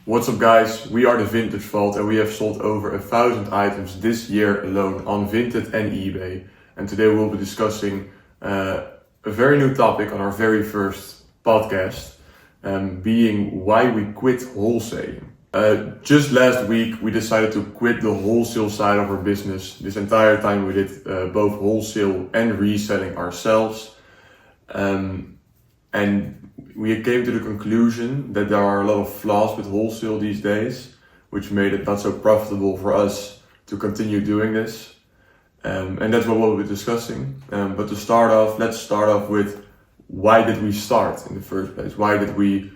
What's up guys, we are the Vintage Vault and we have sold over 1,000 items this year alone on Vinted and eBay. And today we'll be discussing a very new topic on our very first podcast, being why we quit wholesaling. Just last week we decided to quit the wholesale side of our business. This entire time we did both wholesale and reselling ourselves. And we came to the conclusion that there are a lot of flaws with wholesale these days, which made it not so profitable for us to continue doing this. And that's what we'll be discussing. But to start off, let's start off with why did we start in the first place? Why did we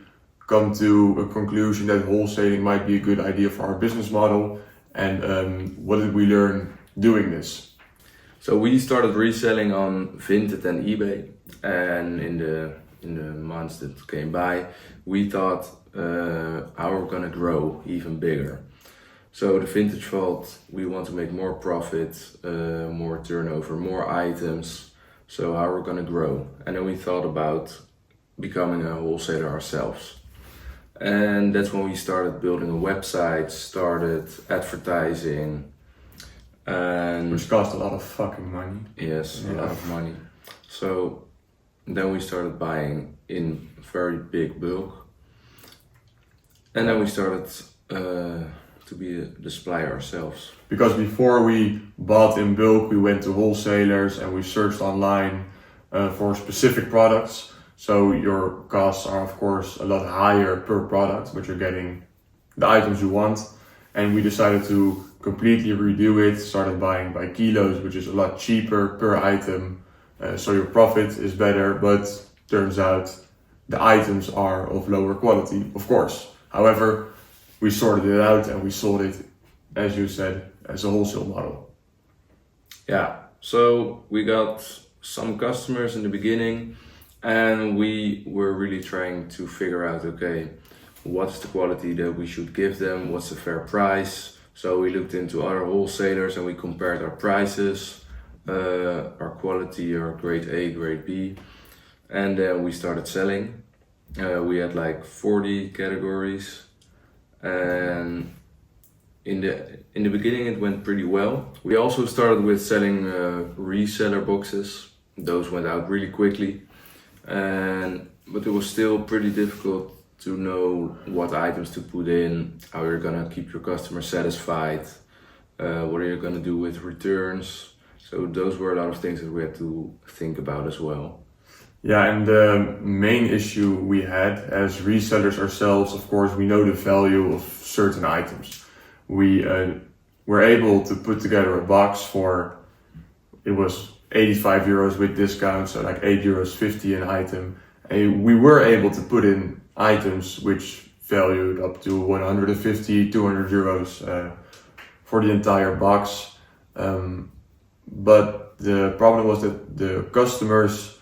come to a conclusion that wholesaling might be a good idea for our business model? And what did we learn doing this? So we started reselling on Vinted and eBay, and in the months that came by, we thought how we're gonna grow even bigger. So the Vintage Vault, we want to make more profit, more turnover, more items. So how we're gonna grow, and then we thought about becoming a wholesaler ourselves. And that's when we started building a website, started advertising, and Which cost a lot of fucking money. yes, a lot of money. So then we started buying in very big bulk, and then we started to be the supplier ourselves. Because before we bought in bulk, we went to wholesalers and we searched online for specific products. So your costs are of course a lot higher per product, but you're getting the items you want. And we decided to completely redo it, started buying by kilos, which is a lot cheaper per item. So your profit is better, but turns out the items are of lower quality, of course. However, we sorted it out and we sold it, as you said, as a wholesale model. Yeah, so we got some customers in the beginning, and we were really trying to figure out, okay, what's the quality that we should give them, what's the fair price. So we looked into other wholesalers and we compared our prices, our quality, our grade A, grade B, and then we started selling. We had like 40 categories, and in the beginning it went pretty well. We also started with selling reseller boxes. Those went out really quickly, but it was still pretty difficult to know what items to put in, how you're gonna keep your customer satisfied, what are you gonna do with returns. So those were a lot of things that we had to think about as well. Yeah, and the main issue we had as resellers ourselves, of course, we know the value of certain items. We were able to put together a box for, it was 85 euros with discount, so like 8 euros 50 an item. And we were able to put in items which valued up to 150, 200 euros for the entire box. But the problem was that the customers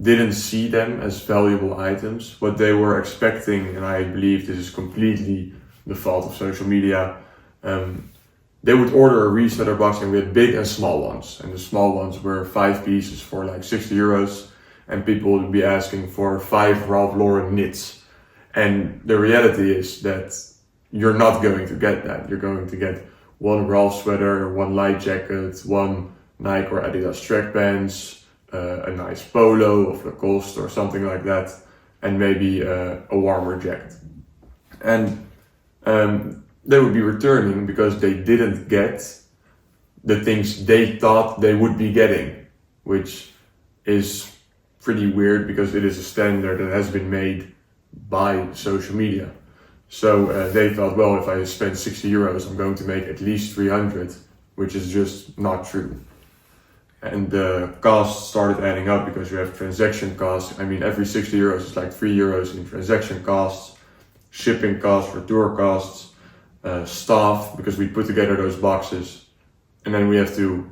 didn't see them as valuable items. What they were expecting, and I believe this is completely the fault of social media, they would order a reseller box and we had big and small ones. And the small ones were 5 pieces for like 60 euros. And people would be asking for 5 Ralph Lauren knits. And the reality is that you're not going to get that. You're going to get one Ralph sweater, one light jacket, one Nike or Adidas track pants, a nice polo of Lacoste or something like that, and maybe a warmer jacket. And they would be returning because they didn't get the things they thought they would be getting, which is pretty weird because it is a standard that has been made by social media. So they thought, well, if I spend 60 euros, I'm going to make at least 300, which is just not true. And the costs started adding up because you have transaction costs. I mean, every 60 euros is like 3 euros in transaction costs, shipping costs, return costs, staff, because we put together those boxes. And then we have to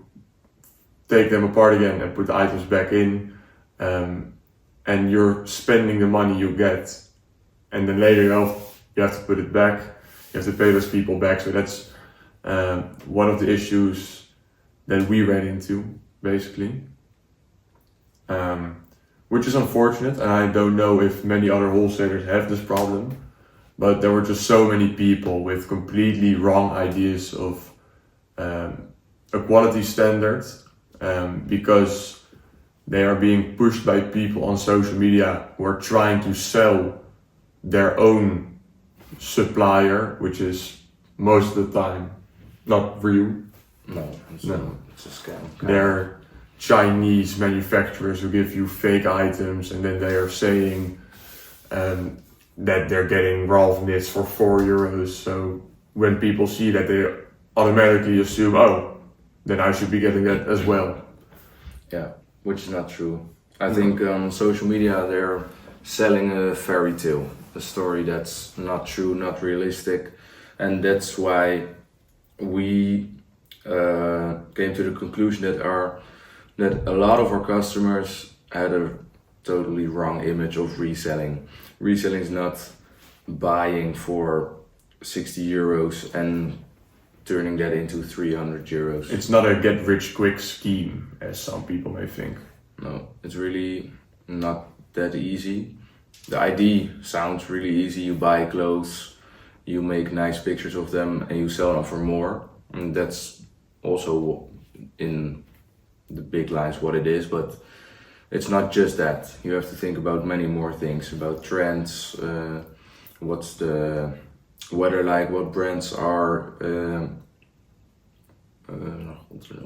take them apart again and put the items back in. And you're spending the money you get. And then later you have to put it back. You have to pay those people back. So that's one of the issues that we ran into, basically. Which is unfortunate, and I don't know if many other wholesalers have this problem. but there were just so many people with completely wrong ideas of a quality standard, because they are being pushed by people on social media who are trying to sell their own supplier, which is most of the time not real. No, it's a scam. They're Chinese manufacturers who give you fake items, and then they are saying that they're getting Ralph knits for €4. So when people see that, they automatically assume, oh, then I should be getting that as well. Yeah, which is not true. I think on social media they're selling a fairy tale, a story that's not true, not realistic, and that's why we came to the conclusion that a lot of our customers had a totally wrong image of reselling. Reselling is not buying for €60 and turning that into €300. It's not a get rich quick scheme, as some people may think. No, it's really not that easy. The idea sounds really easy. You buy clothes, you make nice pictures of them, and you sell them for more. And that's also in the big lines what it is, but it's not just that. You have to think about many more things, about trends, what's the weather like, what brands are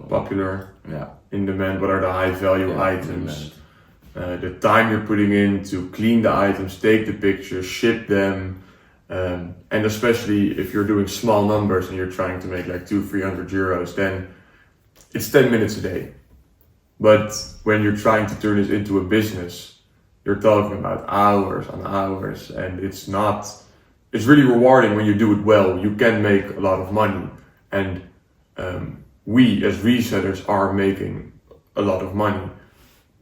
popular, yeah, in demand, what are the high value items, the time you're putting in to clean the items, take the pictures, ship them, and especially if you're doing small numbers and you're trying to make like €200-300, then it's 10 minutes a day. But when you're trying to turn this into a business, you're talking about hours on hours, and it's really rewarding when you do it well. You can make a lot of money, and we as resellers are making a lot of money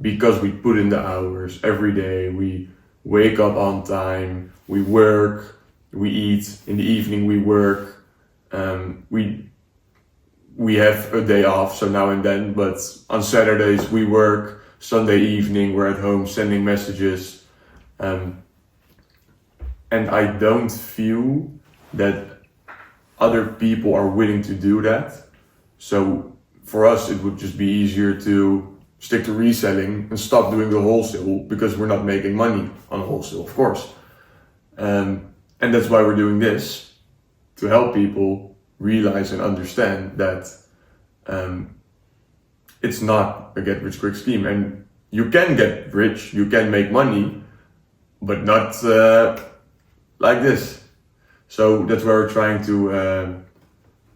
because we put in the hours every day. We wake up on time, we work, we eat, in the evening we work, we have a day off, so now and then, but on Saturdays we work, Sunday evening we're at home sending messages, and I don't feel that other people are willing to do that. So for us it would just be easier to stick to reselling and stop doing the wholesale, because we're not making money on wholesale, of course. And that's why we're doing this, to help people realize and understand that it's not a get rich quick scheme, and you can get rich, you can make money, but not like this. So that's why we're trying to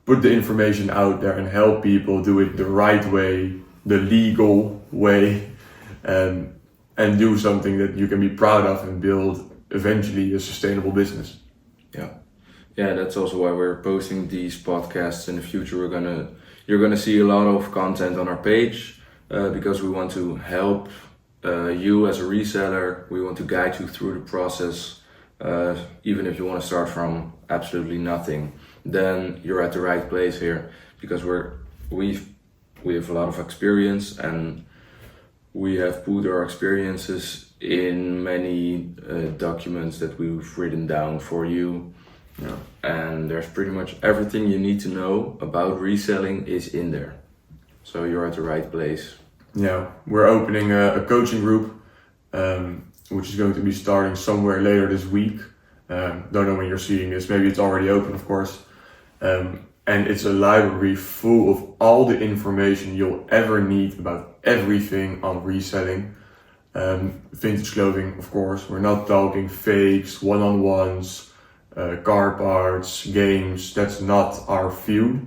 put the information out there and help people do it the right way, the legal way, and do something that you can be proud of and build eventually a sustainable business. Yeah, that's also why we're posting these podcasts. In the future you're gonna see a lot of content on our page, because we want to help you as a reseller. We want to guide you through the process. Even if you want to start from absolutely nothing, then you're at the right place here, because we have a lot of experience, and we have put our experiences in many documents that we've written down for you. Yeah. And there's pretty much everything you need to know about reselling is in there. So you're at the right place. Yeah, we're opening a coaching group, which is going to be starting somewhere later this week. Don't know when you're seeing this, maybe it's already open, of course. And it's a library full of all the information you'll ever need about everything on reselling. Vintage clothing, of course. We're not talking fakes, one-on-ones, car parts, games. That's not our field.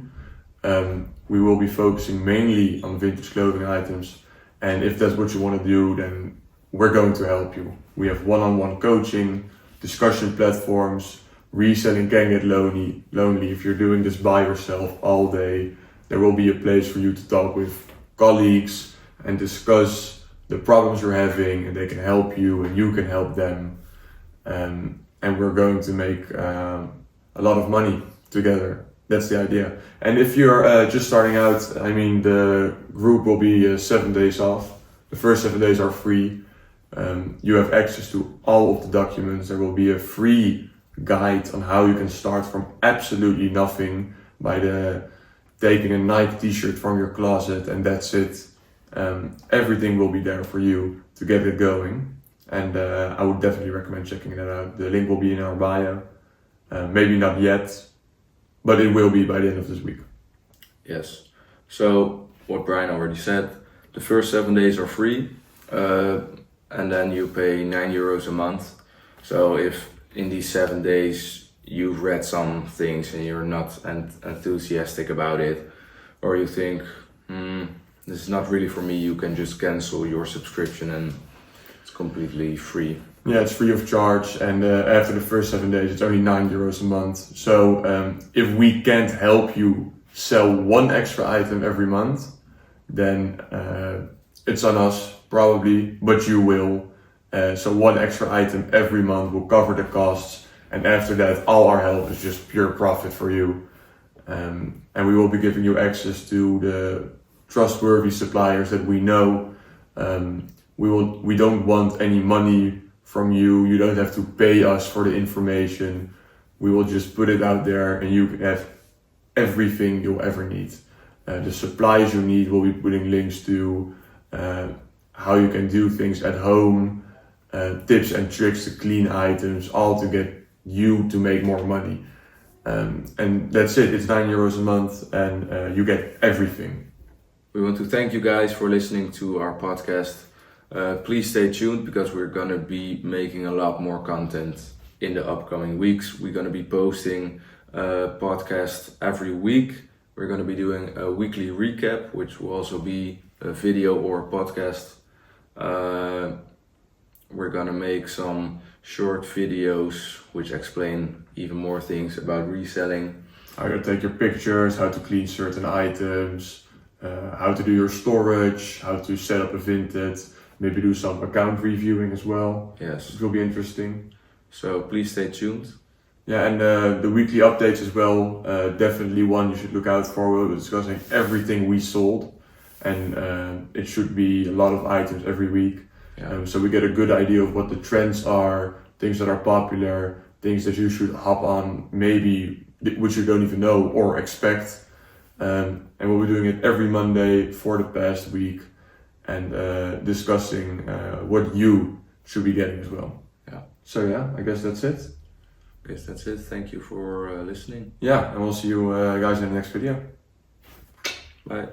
We will be focusing mainly on vintage clothing items. And if that's what you want to do, then we're going to help you. We have one-on-one coaching, discussion platforms. Reselling can get lonely if you're doing this by yourself all day. There will be a place for you to talk with colleagues and discuss the problems you're having, and they can help you and you can help them. And we're going to make a lot of money together. That's the idea. And if you're just starting out, I mean, the group will be 7 days off. The first 7 days are free. You have access to all of the documents. There will be a free guide on how you can start from absolutely nothing by taking a Nike t-shirt from your closet and that's it. Everything will be there for you to get it going. And I would definitely recommend checking that out. The link will be in our bio. Maybe not yet, but it will be by the end of this week. Yes. So what Brian already said, the first 7 days are free, and then you pay €9 a month. So if in these 7 days you've read some things and you're not enthusiastic about it, or you think, this is not really for me, you can just cancel your subscription and it's completely free. Yeah, it's free of charge, and after the first 7 days, it's only €9 a month. So if we can't help you sell one extra item every month, then it's on us probably, but you will. So one extra item every month will cover the costs, and after that, all our help is just pure profit for you. And we will be giving you access to the trustworthy suppliers that we know. We don't want any money from you. You don't have to pay us for the information. We will just put it out there and you have everything you'll ever need. The supplies you need, we'll be putting links to how you can do things at home, tips and tricks to clean items, all to get you to make more money. And that's it, it's €9 a month and you get everything. We want to thank you guys for listening to our podcast. Please stay tuned because we're gonna be making a lot more content in the upcoming weeks. We're gonna be posting a podcast every week. We're gonna be doing a weekly recap, which will also be a video or a podcast. We're gonna make some short videos which explain even more things about reselling. How to take your pictures, how to clean certain items, how to do your storage, how to set up a Vinted, maybe do some account reviewing as well. Yes. It will be interesting. So please stay tuned. Yeah, and the weekly updates as well, definitely one you should look out for. We'll be discussing everything we sold, and it should be a lot of items every week. Yeah. So we get a good idea of what the trends are, things that are popular, things that you should hop on, maybe which you don't even know or expect. And we'll be doing it every Monday for the past week and discussing what you should be getting as well. Yeah. So yeah, I guess that's it. Yes, that's it. Thank you for listening. Yeah, and we'll see you guys in the next video. Bye.